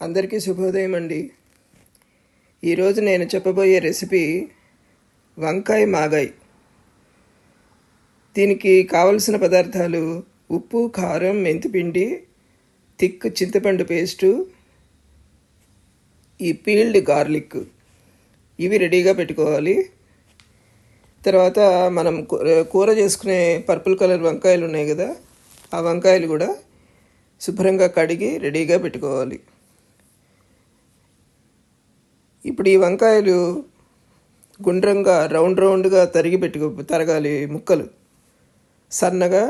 అందరికీ శుభోదయం అండి. ఈరోజు నేను చెప్పబోయే రెసిపీ వంకాయ మాగాయ్. దీనికి కావలసిన పదార్థాలు ఉప్పు, కారం, మెంతిపిండి, థిక్ చింతపండు పేస్టు, ఈ పీల్డ్ గార్లిక్, ఇవి రెడీగా పెట్టుకోవాలి. తర్వాత మనం కూర చేసుకునే పర్పుల్ కలర్ వంకాయలు ఉన్నాయి కదా, ఆ వంకాయలు కూడా శుభ్రంగా కడిగి రెడీగా పెట్టుకోవాలి. ఇప్పుడు ఈ వంకాయలు గుండ్రంగా రౌండ్గా తరగాలి. ముక్కలు సన్నగా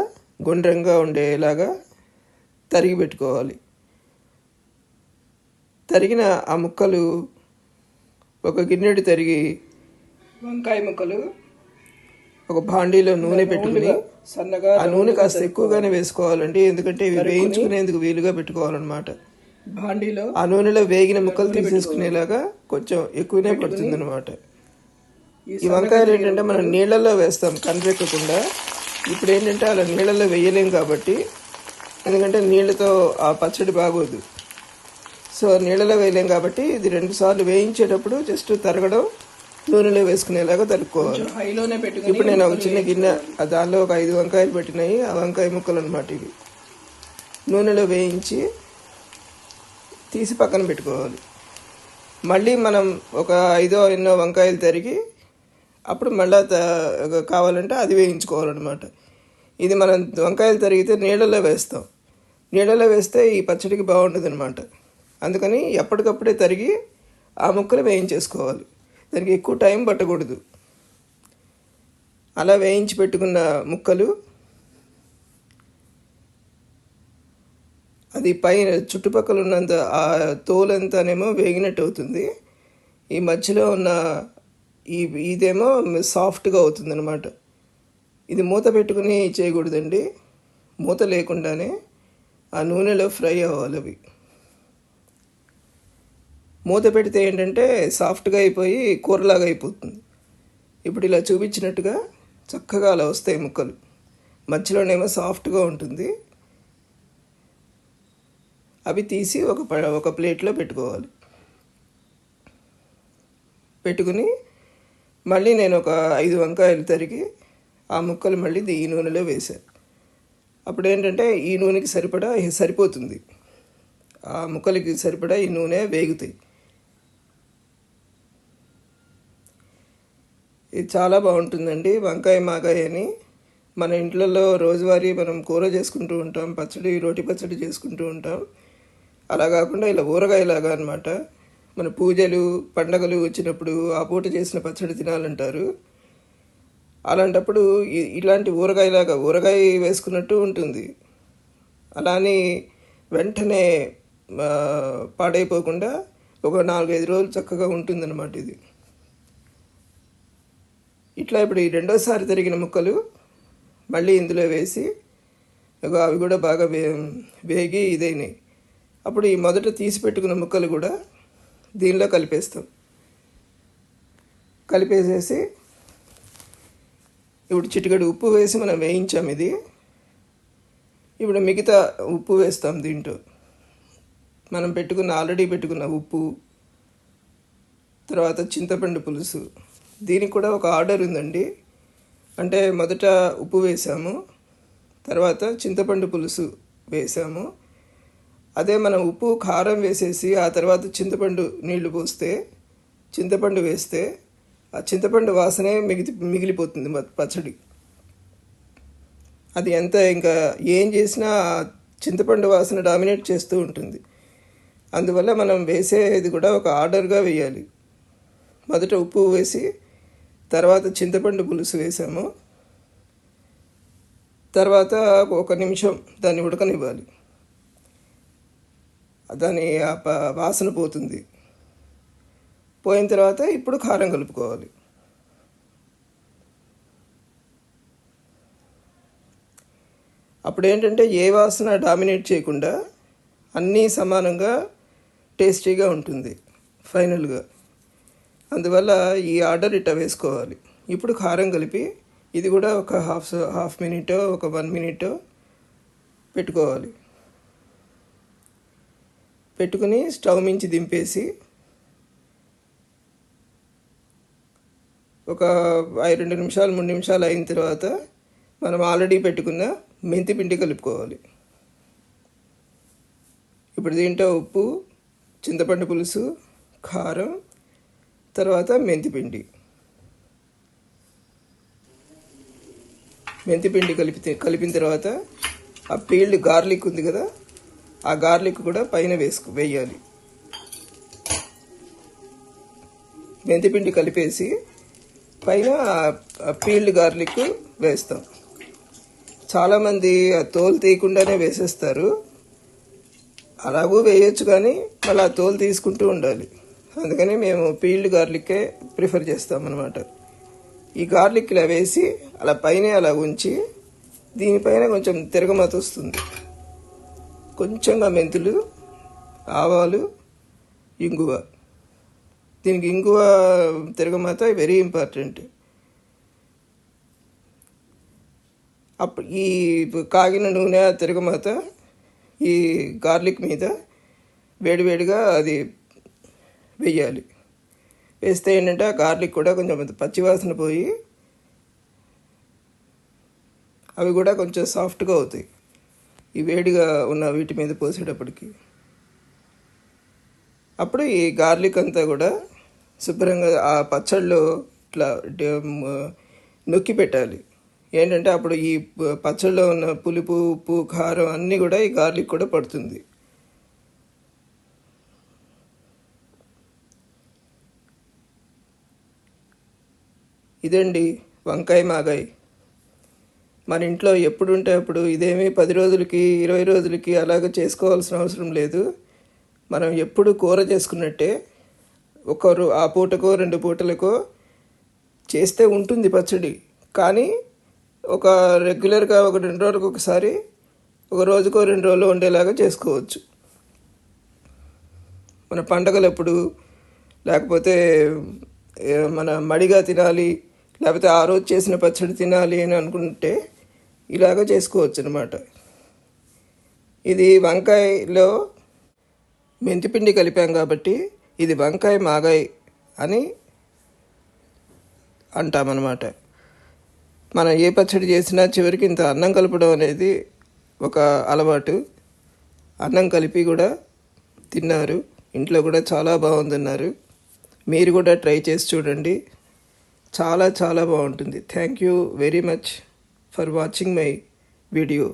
గుండ్రంగా ఉండేలాగా తరిగి పెట్టుకోవాలి. తరిగిన ఆ ముక్కలు ఒక గిన్నెడు తరిగి వంకాయ ముక్కలు ఒక భాండీలో నూనె పెట్టుకుని సన్నగా, ఆ నూనె కాస్త ఎక్కువగానే వేసుకోవాలండి, ఎందుకంటే ఇవి వేయించుకునేందుకు వీలుగా పెట్టుకోవాలన్నమాట. భాండీలో ఆ నూనెలో వేగిన ముక్కలు తీసేసుకునేలాగా కొంచెం ఎక్కువనే పడుతుంది అనమాట. ఈ వంకాయలు ఏంటంటే మనం నీళ్ళల్లో వేస్తాం కనిపెట్టకుండా. ఇప్పుడు ఏంటంటే అలా నీళ్ళల్లో వేయలేం కాబట్టి, ఎందుకంటే నీళ్ళతో ఆ పచ్చడి బాగోదు. సో నీళ్ళలో వేయలేం కాబట్టి ఇది 2 సార్లు వేయించేటప్పుడు జస్ట్ తరగడం, నూనెలో వేసుకునేలాగా తరుక్కోవాలి. ఇప్పుడు నేను ఒక చిన్న గిన్నె, దానిలో ఒక 5 వంకాయలు పెట్టినాయి. ఆ వంకాయ ముక్కలు అనమాట ఇవి. నూనెలో వేయించి తీసి పక్కన పెట్టుకోవాలి. మళ్ళీ మనం ఒక 5 ఎన్నో వంకాయలు తరిగి అప్పుడు మళ్ళీ కావాలంటే అది వేయించుకోవాలన్నమాట. ఇది మనం వంకాయలు తరిగితే నీళ్ళలో వేస్తాం. నీళ్ళలో వేస్తే ఈ పచ్చడికి బాగుంటుంది అనమాట. అందుకని ఎప్పటికప్పుడే తరిగి ఆ ముక్కలు వేయించేసుకోవాలి. దానికి ఎక్కువ టైం పట్టకూడదు. అలా వేయించి పెట్టుకున్న ముక్కలు అది పైన చుట్టుపక్కల ఉన్నంత ఆ తోలంతానేమో వేగినట్టు అవుతుంది. ఈ మధ్యలో ఉన్న ఇదేమో సాఫ్ట్గా అవుతుంది అనమాట. ఇది మూత పెట్టుకుని చేయకూడదండి, మూత లేకుండానే ఆ నూనెలో ఫ్రై అవ్వాలి అవి. మూత పెడితే ఏంటంటే సాఫ్ట్గా అయిపోయి కూరలాగా అయిపోతుంది. ఇప్పుడు ఇలా చూపించినట్టుగా చక్కగా అలా వస్తాయి ముక్కలు. మధ్యలోనేమో సాఫ్ట్గా ఉంటుంది. అవి తీసి ఒక ప్లేట్లో పెట్టుకోవాలి. పెట్టుకుని మళ్ళీ నేను ఒక 5 వంకాయలు తరిగి ఆ ముక్కలు మళ్ళీ ఈ నూనెలో వేసాను. అప్పుడు ఏంటంటే ఈ నూనెకి సరిపడా సరిపోతుంది, ఆ ముక్కలకి సరిపడా ఈ నూనె వేగుతాయి. ఇది చాలా బాగుంటుందండి వంకాయ మాగాయ అని. మన ఇంట్లలో రోజువారీ మనం కూర చేసుకుంటూ ఉంటాం, పచ్చడి, రోటి పచ్చడి చేసుకుంటూ ఉంటాం. అలా కాకుండా ఇలా ఊరగాయలాగా అనమాట. మన పూజలు, పండగలు వచ్చినప్పుడు ఆ పూట చేసిన పచ్చడి తినాలంటారు. అలాంటప్పుడు ఇలాంటి ఊరగాయ వేసుకున్నట్టు ఉంటుంది. అలానే వెంటనే పాడైపోకుండా ఒక 4-5 రోజులు చక్కగా ఉంటుందన్నమాట ఇది. ఇట్లా ఇప్పుడు ఈ 2వసారి తరిగిన ముక్కలు మళ్ళీ ఇందులో వేసి అవి కూడా బాగా వేగి ఇదైనాయి. అప్పుడు ఈ మొదట తీసి పెట్టుకున్న ముక్కలు కూడా దీనిలో కలిపేస్తాం. కలిపేసేసి ఇప్పుడు చిటికెడు ఉప్పు వేసి మనం వేయించాం ఇది. ఇప్పుడు మిగతా ఉప్పు వేస్తాం దీంట్లో. మనం ఆల్రెడీ పెట్టుకున్న ఉప్పు, తర్వాత చింతపండు పులుసు. దీనికి కూడా ఒక ఆర్డర్ ఉందండి. అంటే మొదట ఉప్పు వేసాము, తర్వాత చింతపండు పులుసు వేసాము. అదే మనం ఉప్పు, కారం వేసేసి ఆ తర్వాత చింతపండు నీళ్లు పోస్తే, చింతపండు వేస్తే ఆ చింతపండు వాసనే మిగిలిపోతుంది పచ్చడి. అది ఎంత ఇంకా ఏం చేసినా చింతపండు వాసన డామినేట్ చేస్తూ ఉంటుంది. అందువల్ల మనం వేసేది కూడా ఒక ఆర్డర్గా వేయాలి. మొదట ఉప్పు వేసి తర్వాత చింతపండు పులుసు వేసాము, తర్వాత 1 నిమిషం దాన్ని ఉడకనివ్వాలి. దాని వాసన పోతుంది. పోయిన తర్వాత ఇప్పుడు కారం కలుపుకోవాలి. అప్పుడు ఏంటంటే ఏ వాసన డామినేట్ చేయకుండా అన్నీ సమానంగా టేస్టీగా ఉంటుంది ఫైనల్గా. అందువల్ల ఈ ఆర్డర్ ఇట్లా వేసుకోవాలి. ఇప్పుడు కారం కలిపి ఇది కూడా ఒక హాఫ్ మినిట్, ఒక 1 మినిట్ పెట్టుకోవాలి. పెట్టుకుని స్టవ్ మించి దింపేసి ఒక 2 నిమిషాలు 3 నిమిషాలు అయిన తర్వాత మనం ఆల్రెడీ పెట్టుకున్న మెంతి పిండి కలుపుకోవాలి. ఇప్పుడు దీంట్లో ఉప్పు, చింతపండు పులుసు, కారం, తర్వాత మెంతిపిండి కలిపిన తర్వాత ఆ పీల్డ్ గార్లిక్ ఉంది కదా, ఆ గార్లిక్ కూడా పైన వేయాలి. మెంతిపిండి కలిపేసి పైన పీల్డ్ గార్లిక్ వేస్తాం. చాలామంది ఆ తోలు తీయకుండానే వేసేస్తారు. అలాగూ వేయొచ్చు, కానీ మళ్ళీ ఆ తోలు తీసుకుంటూ ఉండాలి. అందుకని మేము పీల్డ్ గార్లిక్కే ప్రిఫర్ చేస్తాం అన్నమాట. ఈ గార్లిక్ ఇలా వేసి అలా పైన అలా ఉంచి దీనిపైన కొంచెం తిరగమాత వస్తుంది. కొంచెంగా మెంతులు, ఆవాలు, ఇంగువ. దీనికి ఇంగువ తిరగమాత వెరీ ఇంపార్టెంట్. అప్పుడు ఈ కాగిన నూనె తిరగమాత ఈ గార్లిక్ మీద వేడివేడిగా అది వేయాలి. వేస్తే ఏంటంటే ఆ గార్లిక్ కూడా కొంచెం పచ్చివాసన పోయి అవి కూడా కొంచెం సాఫ్ట్గా అవుతాయి ఈ వేడిగా ఉన్న వీటి మీద పోసేటప్పటికి. అప్పుడు ఈ గార్లిక్ అంతా కూడా శుభ్రంగా ఆ పచ్చళ్ళలో ఇట్లా నొక్కి పెట్టాలి. ఏంటంటే అప్పుడు ఈ పచ్చళ్ళలో ఉన్న పులుపు, ఉప్పు, కారం అన్నీ కూడా ఈ గార్లిక్ కూడా పడుతుంది. ఇదండి వంకాయ మాగాయ్. మన ఇంట్లో ఎప్పుడు ఉంటే అప్పుడు ఇదేమీ 10 రోజులకి 20 రోజులకి అలాగ చేసుకోవాల్సిన అవసరం లేదు. మనం ఎప్పుడు కూర చేసుకున్నట్టే ఆ పూటకో 2 పూటలకో చేస్తే ఉంటుంది పచ్చడి. కానీ ఒక రెగ్యులర్గా ఒక 2 రోజులకు ఒకసారి, ఒక రోజుకో 2 రోజులు వండేలాగా చేసుకోవచ్చు. మన పండగలప్పుడు, లేకపోతే మన మడిగా తినాలి, లేకపోతే ఆ రోజు చేసిన పచ్చడి తినాలి అని అనుకుంటే ఇలాగ చేసుకోవచ్చు అన్నమాట. ఇది వంకాయలో మెంతిపిండి కలిపాం కాబట్టి ఇది వంకాయ మాగాయ్ అని అంటామన్నమాట. మనం ఏ పచ్చడి చేసినా చివరికి ఇంత అన్నం కలపడం అనేది ఒక అలవాటు. అన్నం కలిపి కూడా తిన్నారు, ఇంట్లో కూడా చాలా బాగుందన్నారు. మీరు కూడా ట్రై చేసి చూడండి, చాలా చాలా బాగుంటుంది. Thank you very much for watching my video.